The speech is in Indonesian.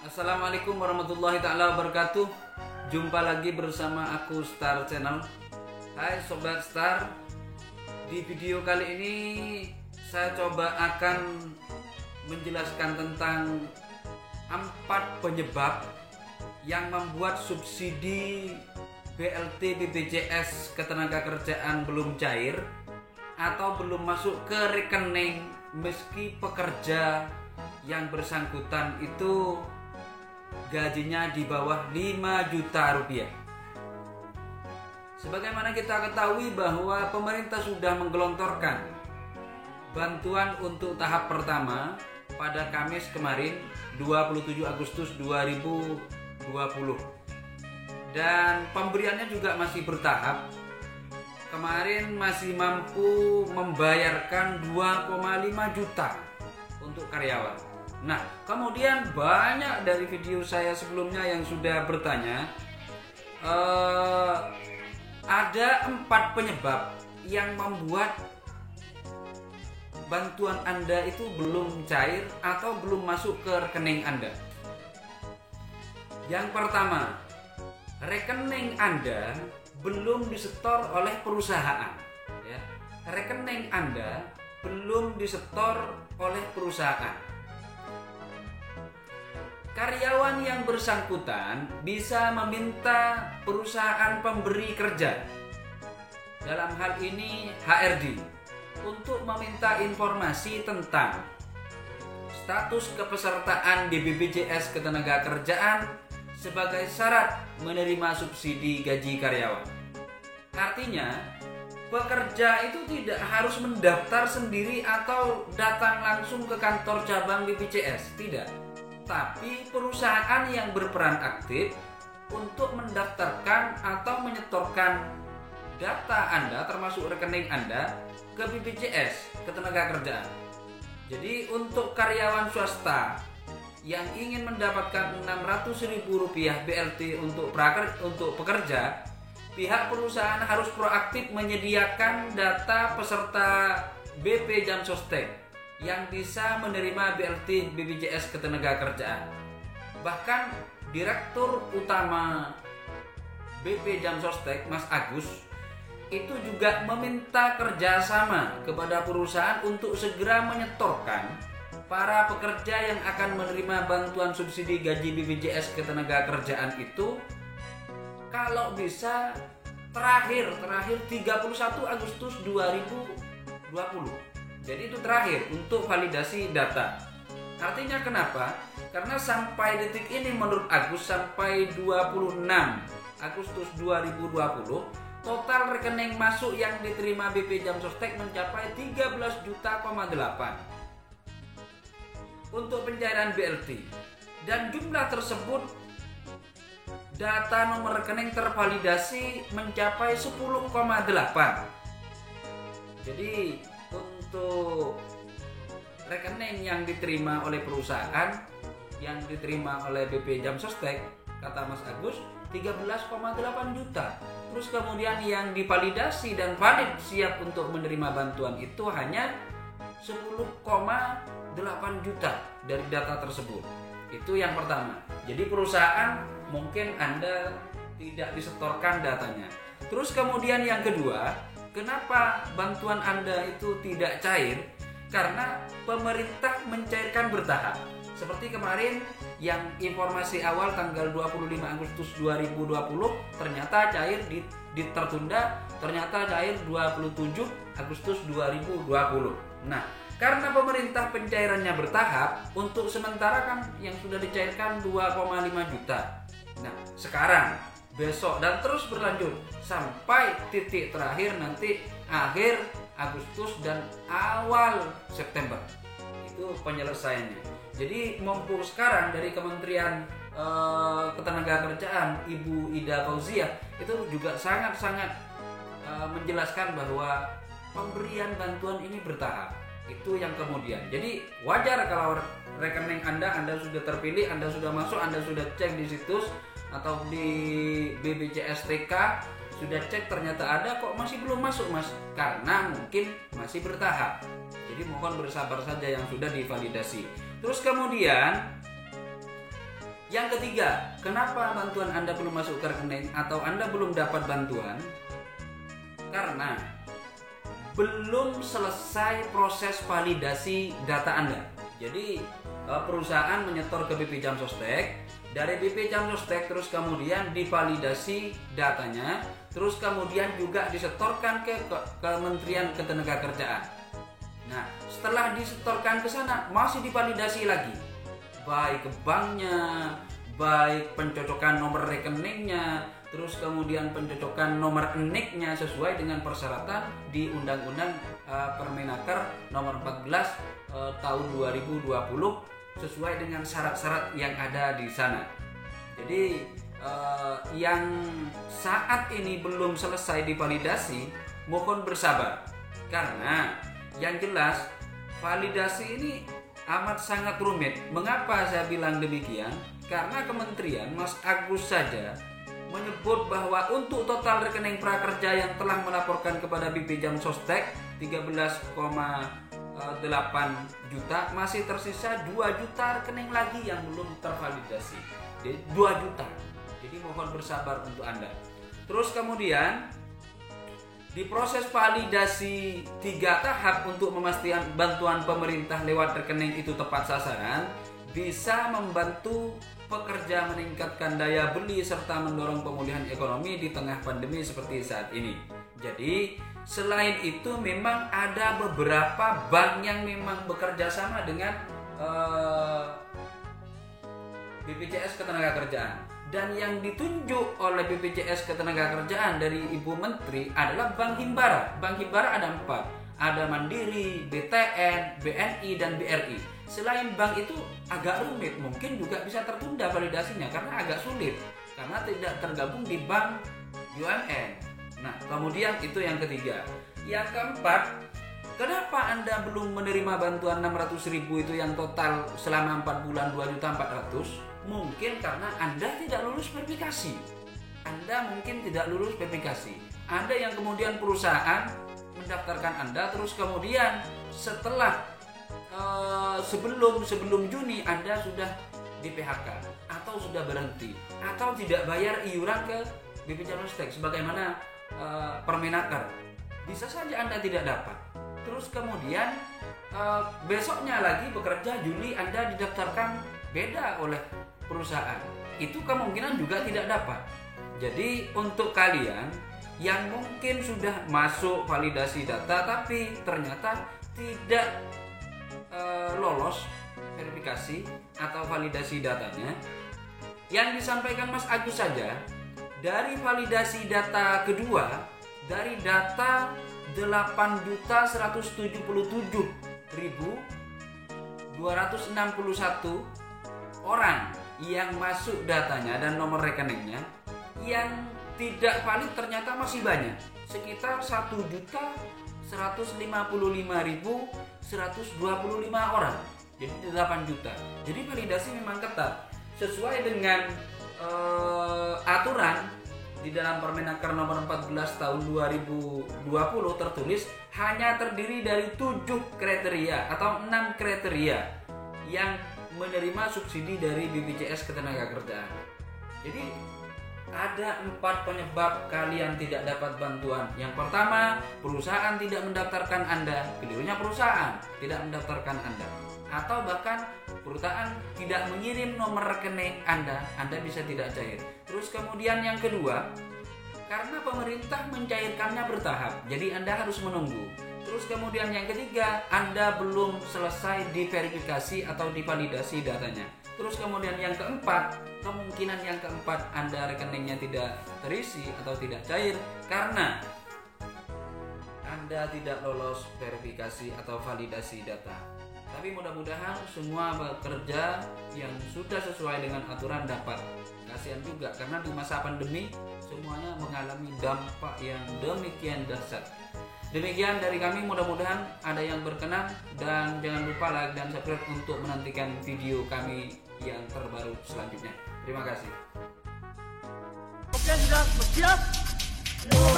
Assalamualaikum warahmatullahi ta'ala wabarakatuh. Jumpa lagi bersama aku Star Channel. Hai Sobat Star. Di video kali ini saya coba akan menjelaskan tentang 4 penyebab yang membuat subsidi BLT BPJS Ketenagakerjaan belum cair atau belum masuk ke rekening meski pekerja yang bersangkutan itu gajinya di bawah 5 juta rupiah. Sebagaimana kita ketahui bahwa pemerintah sudah menggelontorkan bantuan untuk tahap pertama pada Kamis kemarin 27 Agustus 2020 dan pemberiannya juga masih bertahap. Kemarin masih mampu membayarkan 2,5 juta untuk karyawan. Nah, kemudian banyak dari video saya sebelumnya yang sudah bertanya, ada 4 penyebab yang membuat bantuan Anda itu belum cair atau belum masuk ke rekening Anda. Yang pertama, rekening Anda belum disetor oleh perusahaan. Ya. Rekening Anda belum disetor oleh perusahaan. Karyawan yang bersangkutan bisa meminta perusahaan pemberi kerja, dalam hal ini HRD, untuk meminta informasi tentang status kepesertaan di BPJS Ketenagakerjaan sebagai syarat menerima subsidi gaji karyawan. Artinya, pekerja itu tidak harus mendaftar sendiri atau datang langsung ke kantor cabang BPJS, tidak. Tapi perusahaan yang berperan aktif untuk mendaftarkan atau menyetorkan data Anda termasuk rekening Anda ke BPJS Ketenagakerjaan. Jadi untuk karyawan swasta yang ingin mendapatkan Rp600.000 BLT untuk pekerja, pihak perusahaan harus proaktif menyediakan data peserta BP Jam Sostek yang bisa menerima BLT BPJS Ketenagakerjaan. Bahkan Direktur Utama BP Jam Sostek, Mas Agus, itu juga meminta kerjasama kepada perusahaan untuk segera menyetorkan para pekerja yang akan menerima bantuan subsidi gaji BPJS Ketenagakerjaan itu kalau bisa terakhir 31 Agustus 2020. Jadi itu terakhir untuk validasi data. Artinya kenapa? Karena sampai detik ini menurut Agus sampai 26 Agustus 2020 total rekening masuk yang diterima BP Jam Sostek mencapai 13,8 juta untuk pencairan BLT, dan jumlah tersebut data nomor rekening tervalidasi mencapai 10,8. Jadi untuk rekening yang diterima oleh perusahaan, yang diterima oleh BP Jam Sostek, kata Mas Agus 13,8 juta. Terus kemudian yang divalidasi dan valid siap untuk menerima bantuan itu hanya 10,8 juta dari data tersebut. Itu yang pertama. Jadi perusahaan mungkin Anda tidak disetorkan datanya. Terus kemudian yang kedua, kenapa bantuan Anda itu tidak cair? Karena pemerintah mencairkan bertahap. Seperti kemarin yang informasi awal tanggal 25 Agustus 2020 ternyata cair tertunda, ternyata cair 27 Agustus 2020. Nah, karena pemerintah pencairannya bertahap, untuk sementara kan yang sudah dicairkan 2,5 juta. Nah, sekarang, besok dan terus berlanjut sampai titik terakhir nanti akhir Agustus dan awal September. Itu penyelesaiannya. Jadi mumpung sekarang dari Kementerian Ketenagakerjaan Ibu Ida Fauziah itu juga sangat-sangat menjelaskan bahwa pemberian bantuan ini bertahap. Itu yang kemudian. Jadi wajar kalau rekening Anda sudah terpilih, Anda sudah masuk, Anda sudah cek di situs atau di BPJS TK, sudah cek ternyata ada kok masih belum masuk Mas, karena mungkin masih bertahap. Jadi mohon bersabar saja yang sudah divalidasi. Terus kemudian Yang ketiga, kenapa bantuan Anda belum masuk ke rekening atau Anda belum dapat bantuan? Karena belum selesai proses validasi data Anda. Jadi perusahaan menyetor ke BP Jam Sostek, dari BP Jam Sostek terus kemudian divalidasi datanya, terus kemudian juga disetorkan ke Kementerian Ketenagakerjaan. Nah, setelah disetorkan ke sana masih divalidasi lagi, baik ke banknya, baik pencocokan nomor rekeningnya, terus kemudian pencocokan nomor NIK-nya sesuai dengan persyaratan di Undang-Undang Permenaker nomor 14 tahun 2020 sesuai dengan syarat-syarat yang ada di sana. Jadi yang saat ini belum selesai divalidasi, mohon bersabar karena yang jelas validasi ini amat sangat rumit. Mengapa saya bilang demikian? Karena kementerian Mas Agus saja menyebut bahwa untuk total rekening prakerja yang telah melaporkan kepada BP Jam Sostek 13,8 juta, masih tersisa 2 juta rekening lagi yang belum tervalidasi. Jadi 2 juta. Jadi mohon bersabar untuk Anda. Terus kemudian di proses validasi 3 tahap untuk memastikan bantuan pemerintah lewat rekening itu tepat sasaran, bisa membantu pekerja meningkatkan daya beli serta mendorong pemulihan ekonomi di tengah pandemi seperti saat ini. Jadi selain itu memang ada beberapa bank yang memang bekerja sama dengan BPJS Ketenagakerjaan. Dan yang ditunjuk oleh BPJS Ketenagakerjaan dari Ibu Menteri adalah Bank Himbara. Bank Himbara ada 4. Ada Mandiri, BTN, BNI, dan BRI. Selain bank itu agak rumit, mungkin juga bisa tertunda validasinya karena agak sulit. Karena tidak tergabung di bank BUMN. Nah, kemudian itu yang ketiga. Yang keempat, kenapa Anda belum menerima bantuan 600.000 itu yang total selama 4 bulan 2.400.000? Mungkin karena Anda tidak lulus verifikasi. Anda mungkin tidak lulus verifikasi. Anda yang kemudian perusahaan mendaftarkan Anda, terus kemudian setelah sebelum Juni Anda sudah di PHK atau sudah berhenti atau tidak bayar iuran ke BP Jam Sostek sebagaimana Permenaker. Bisa saja Anda tidak dapat. Terus kemudian besoknya lagi bekerja Juli Anda didaftarkan beda oleh perusahaan, itu kemungkinan juga tidak dapat. Jadi untuk kalian yang mungkin sudah masuk validasi data tapi ternyata tidak lolos verifikasi atau validasi datanya, yang disampaikan Mas Agus saja dari validasi data kedua, dari data 8.177.261 orang yang masuk datanya dan nomor rekeningnya, yang tidak valid ternyata masih banyak, sekitar 1.155.125 orang, jadi 8 juta. Jadi validasi memang ketat sesuai dengan aturan di dalam Permenaker nomor 14 tahun 2020 tertulis hanya terdiri dari 7 kriteria atau 6 kriteria yang menerima subsidi dari BPJS Ketenagakerjaan. Jadi ada 4 penyebab kalian tidak dapat bantuan. Yang pertama, perusahaan tidak mendaftarkan Anda. Kelirunya perusahaan tidak mendaftarkan Anda. Atau bahkan perusahaan tidak mengirim nomor rekening Anda bisa tidak cair. Terus kemudian yang kedua, karena pemerintah mencairkannya bertahap, jadi Anda harus menunggu. Terus kemudian yang ketiga, Anda belum selesai diverifikasi atau divalidasi datanya. Terus kemudian yang keempat, kemungkinan yang keempat Anda rekeningnya tidak terisi atau tidak cair karena Anda tidak lolos verifikasi atau validasi data. Tapi mudah-mudahan semua pekerja yang sudah sesuai dengan aturan dapat. Kasihan juga karena di masa pandemi semuanya mengalami dampak yang demikian dahsyat. Demikian dari kami, mudah-mudahan ada yang berkenan dan jangan lupa like dan subscribe untuk menantikan video kami yang terbaru selanjutnya. Terima kasih. Oke, sudah siap? Mau